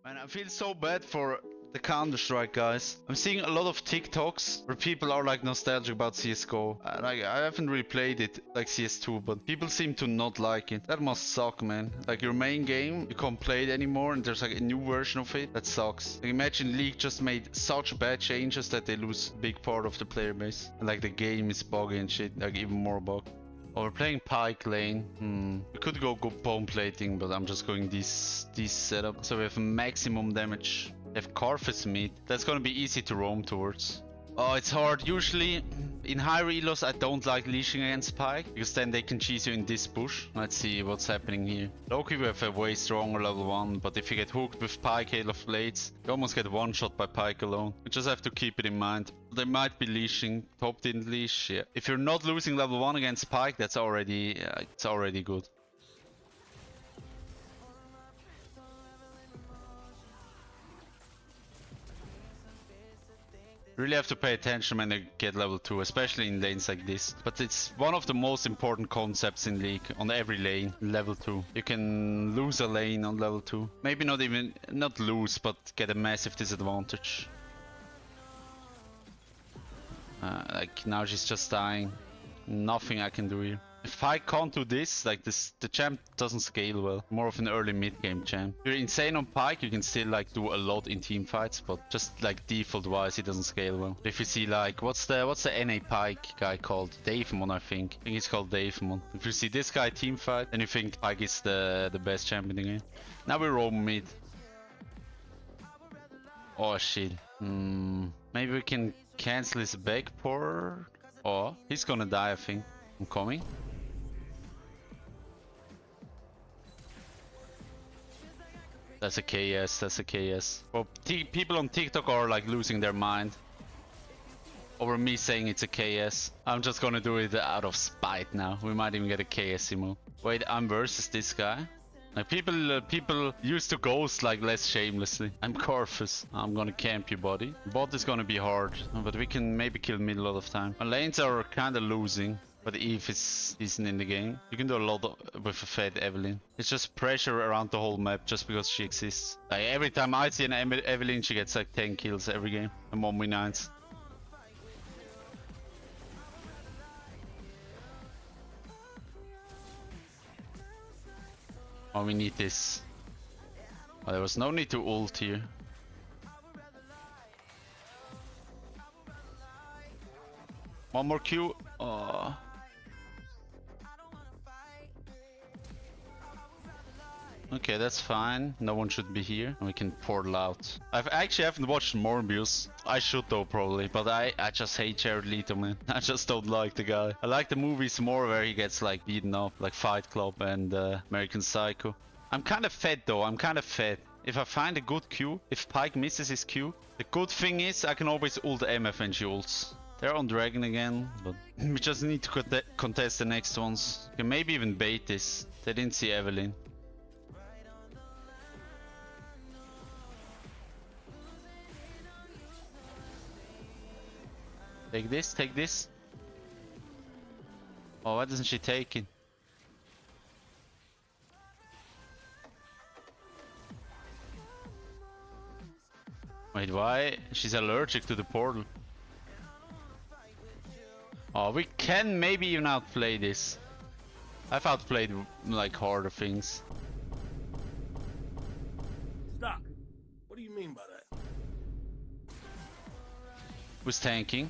Man, I feel so bad for the Counter-Strike guys. I'm seeing a lot of TikToks where people are like nostalgic about CSGO. Like, I haven't really played it like CS2, but people seem to not like it. That must suck, man. Like your main game, you can't play it anymore and there's like a new version of it. That sucks. Like, imagine League just made such bad changes that they lose a big part of the player base. And like the game is buggy and shit, like even more bug. Oh, we're playing Pike lane. We could go bomb plating, but I'm just going this setup. So we have maximum damage. We have Carthus mid. That's gonna be easy to roam towards. Oh, it's hard. Usually, in high relos, I don't like leashing against Pike, because then they can cheese you in this bush. Let's see what's happening here. Loki, we have a way stronger level 1, but if you get hooked with Pike, Hail of Blades, you almost get one shot by Pike alone. You just have to keep it in mind. They might be leashing. Top didn't leash, yeah. If you're not losing level 1 against Pike, that's already, it's already good. Really have to pay attention when they get level 2, especially in lanes like this. But it's one of the most important concepts in League, on every lane, level 2. You can lose a lane on level 2. Maybe not lose, but get a massive disadvantage. Like now she's just dying. Nothing I can do here. If I can't do this, like this, the champ doesn't scale well. More of an early mid-game champ. If you're insane on Pike, you can still like do a lot in team fights, but just like default-wise, he doesn't scale well. If you see like, what's the NA Pike guy called? Davemon, I think. I think he's called Davemon. If you see this guy team fight, then you think Pike is the best champ in the game. Now we roam mid. Oh shit. Maybe we can cancel his back port. Oh, he's gonna die, I think. I'm coming. That's a KS, that's a KS. Well, people on TikTok are like losing their mind over me saying it's a KS. I'm just gonna do it out of spite now. We might even get a KS emo. Wait, I'm versus this guy. Like people used to ghost like less shamelessly. I'm Corvus. I'm gonna camp you, buddy. Bot is gonna be hard, but we can maybe kill mid a lot of time. Our lanes are kinda losing. But Eve is decent in the game. You can do a lot with a fed Evelyn. It's just pressure around the whole map just because she exists. Like every time I see an Evelyn, she gets like 10 kills every game and 1v9s. Oh, we need this. Oh, there was no need to ult here. One more Q. Oh. Okay, that's fine. No one should be here. We can portal out. I actually haven't watched Morbius. I should though, probably. But I just hate Jared Leto, man. I just don't like the guy. I like the movies more where he gets like beaten up. Like Fight Club and American Psycho. I'm kind of fed though. I'm kind of fed. If I find a good Q, if Pike misses his Q, the good thing is I can always ult MF when she ults. They're on Dragon again, but we just need to contest the next ones. You can maybe even bait this. They didn't see Evelyn. Take this, take this. Oh, why doesn't she take it? Wait, why? She's allergic to the portal. Oh, we can maybe even outplay this. I've outplayed like harder things. Stop. What do you mean by that? Who's tanking?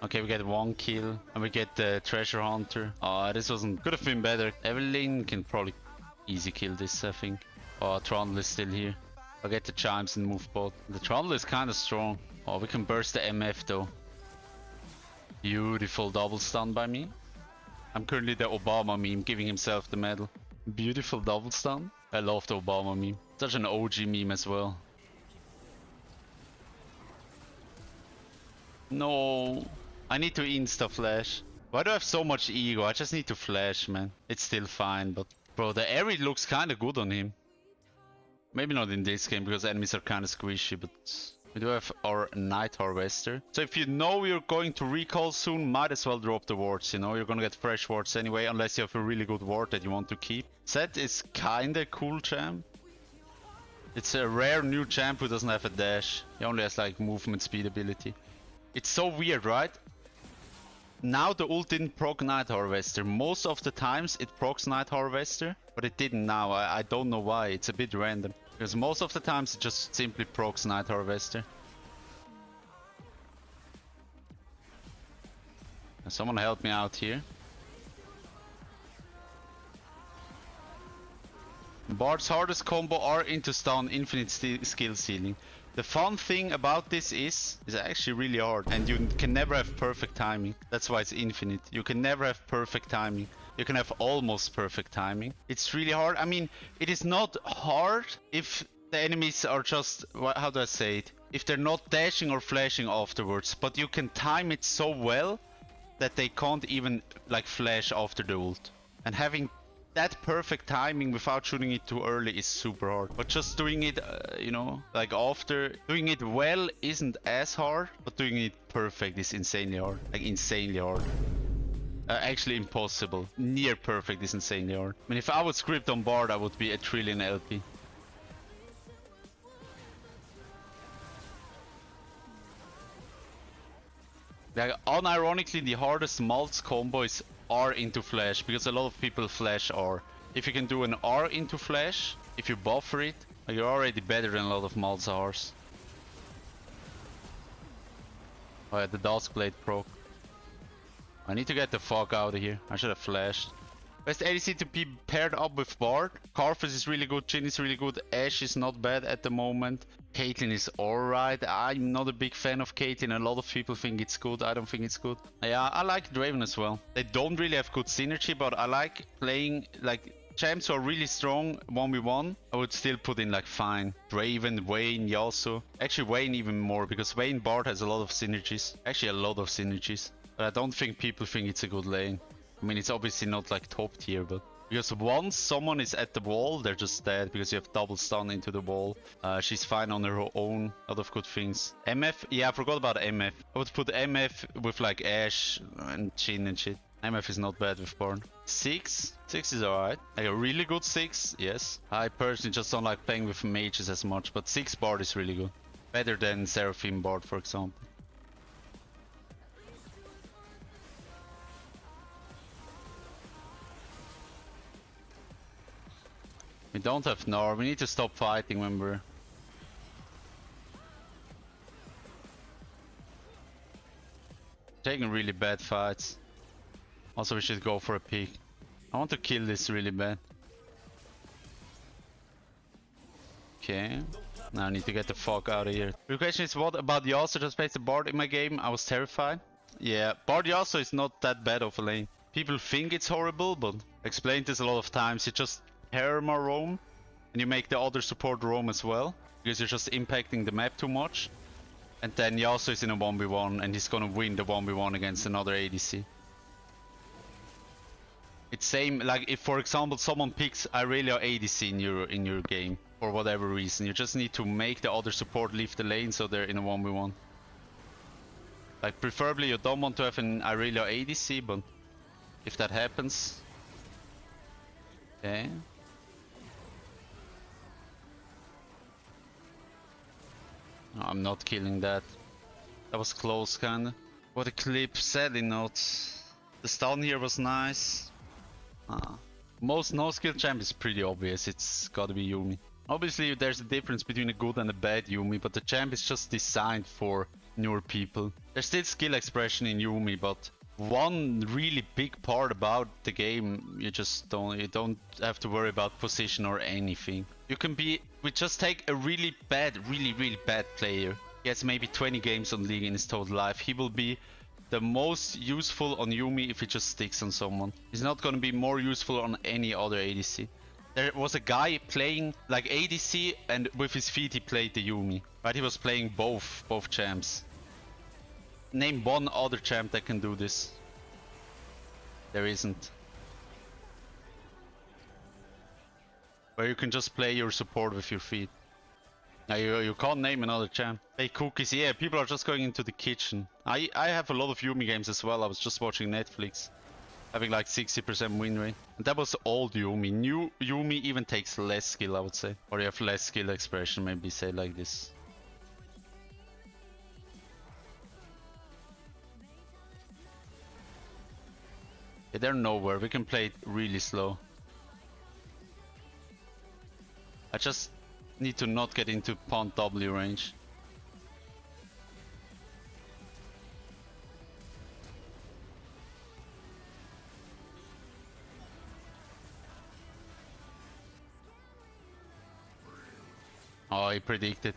Okay, we get one kill and we get the treasure hunter. Oh, this wasn't, could have been better. Evelyn can probably easy kill this, I think. Oh, Trundle is still here. I'll get the chimes and move bot. The Trundle is kind of strong. Oh, we can burst the MF though. Beautiful double stun by me. I'm currently the Obama meme, giving himself the medal. Beautiful double stun. I love the Obama meme. Such an OG meme as well. No. I need to insta flash. Why do I have so much ego? I just need to flash, man. It's still fine, but bro, the Aerie looks kind of good on him. Maybe not in this game because enemies are kind of squishy, but we do have our Night Harvester. So if you know you're going to recall soon, might as well drop the wards, you know? You're gonna get fresh wards anyway, unless you have a really good ward that you want to keep. Zed is kinda cool, champ. It's a rare new champ who doesn't have a dash. He only has like movement speed ability. It's so weird, right? Now the ult didn't proc Night Harvester. Most of the times it procs Night Harvester, but it didn't now. I don't know why. It's a bit random. Because most of the times it just simply procs Night Harvester. Someone help me out here. Bard's hardest combo are into stun, infinite skill ceiling. The fun thing about this is actually really hard, and you can never have perfect timing. That's why it's infinite. You can never have perfect timing. You can have almost perfect timing. It's really hard. I mean, it is not hard if the enemies are just, how do I say it? If they're not dashing or flashing afterwards, but you can time it so well that they can't even like flash after the ult. And having that perfect timing without shooting it too early is super hard. But just doing it, you know, like after doing it well isn't as hard, but doing it perfect is insanely hard. Like insanely hard. Actually impossible. Near perfect is insanely hard. I mean, if I would script on BARD, I would be a trillion LP. Like, unironically, the hardest Maltz combo is R into flash, because a lot of people flash R. If you can do an R into flash, if you buffer it, you're already better than a lot of Maltz Rs. Oh yeah, the Duskblade proc. I need to get the fuck out of here. I should have flashed. Best ADC to be paired up with BARD. Karthus is really good, Jhin is really good, Ashe is not bad at the moment. Caitlyn is alright. I'm not a big fan of Caitlyn. A lot of people think it's good. I don't think it's good. Yeah, I like Draven as well. They don't really have good synergy, but I like playing like champs who are really strong 1v1. I would still put in like fine. Draven, Vayne, Yasuo. Actually Vayne even more, because Vayne BARD has a lot of synergies. Actually a lot of synergies. But I don't think people think it's a good lane. I mean, it's obviously not like top tier, but because once someone is at the wall, they're just dead, because you have double stun into the wall. She's fine on her own, a lot of good things. MF, yeah, I forgot about MF. I would put MF with like Ashe and Jhin and shit. MF is not bad with Born. 6 is alright. Like a really good 6, yes. I personally just don't like playing with mages as much, but 6 BARD is really good. Better than Seraphim BARD, for example. We don't have Gnar, we need to stop fighting when we're... taking really bad fights. Also we should go for a peek. I want to kill this really bad. Okay. Now I need to get the fuck out of here. The question is, what about Yasuo? Just placed the BARD in my game. I was terrified. Yeah, BARD Yasuo is not that bad of a lane. People think it's horrible, but I explained this a lot of times. You just perma roam, and you make the other support roam as well, because you're just impacting the map too much. And then Yasuo is in a 1v1, and he's gonna win the 1v1 against another ADC. It's same, like if for example someone picks Irelia ADC in your game, for whatever reason, you just need to make the other support leave the lane so they're in a 1v1. Like preferably you don't want to have an Irelia ADC, but if that happens... Okay. No, I'm not killing that. That was close kinda. What a clip, sadly not. The stun here was nice. Most no-skill champ is pretty obvious, it's gotta be Yuumi. Obviously there's a difference between a good and a bad Yuumi, but the champ is just designed for newer people. There's still skill expression in Yuumi, but one really big part about the game, you don't have to worry about position or anything. You can be, we just take a really bad player. He has maybe 20 games on League in his total life. He will be the most useful on Yuumi if he just sticks on someone. He's not gonna be more useful on any other ADC. There was a guy playing like ADC, and with his feet he played the Yuumi. Right, he was playing both champs. Name one other champ that can do this. There isn't. Where you can just play your support with your feet. Now you can't name another champ. Hey, cookies, yeah, people are just going into the kitchen. I have a lot of Yuumi games as well. I was just watching Netflix. having like 60% win rate. And that was old Yumi. New Yumi even takes less skill, I would say. Or you have less skill expression, maybe say like this. Yeah, they're nowhere. We can play it really slow. I just need to not get into Pond W range. Oh, he predicted.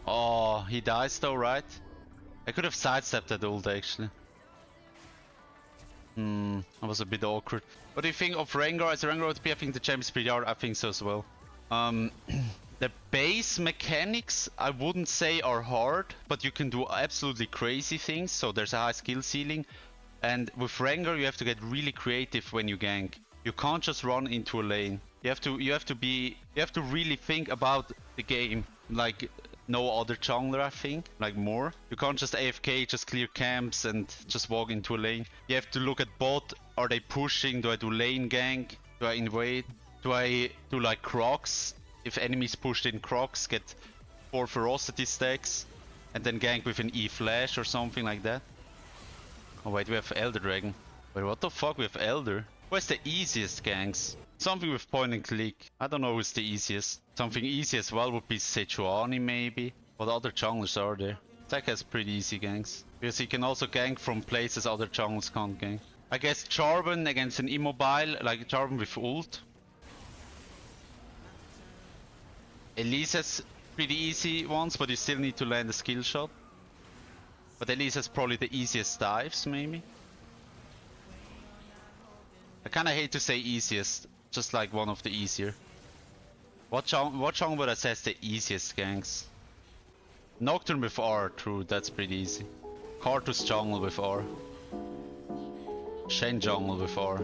Oh, he dies though, right? I could have sidestepped that ult actually. That was a bit awkward. What do you think of Rengar as a Rengar OTP? I think the champ is pretty hard. I think so as well. The base mechanics I wouldn't say are hard, but you can do absolutely crazy things. So there's a high skill ceiling. And with Rengar you have to get really creative when you gank. You can't just run into a lane. You have to really think about the game like no other jungler, I think, like more. You can't just AFK, just clear camps and just walk into a lane. You have to look at bot. Are they pushing? Do I do lane gank? Do I invade? Do I do like Crocs? If enemies pushed in Crocs, get 4 ferocity stacks and then gank with an E flash or something like that. Oh wait, we have Elder Dragon. Wait, what the fuck? We have Elder? Where's the easiest ganks? Something with point and click. I don't know who's the easiest. Something easy as well would be Sejuani maybe. What other junglers are there? Zac has pretty easy ganks. Because he can also gank from places other junglers can't gank. I guess Jarvan against an immobile, like Jarvan with ult. Elise has pretty easy ones, but you still need to land a skill shot. But Elise has probably the easiest dives maybe. I kinda hate to say easiest, just like one of the easier. What jungle would I say is the easiest ganks? Nocturne with R, true, that's pretty easy. Karthus jungle with R. Shen jungle with R.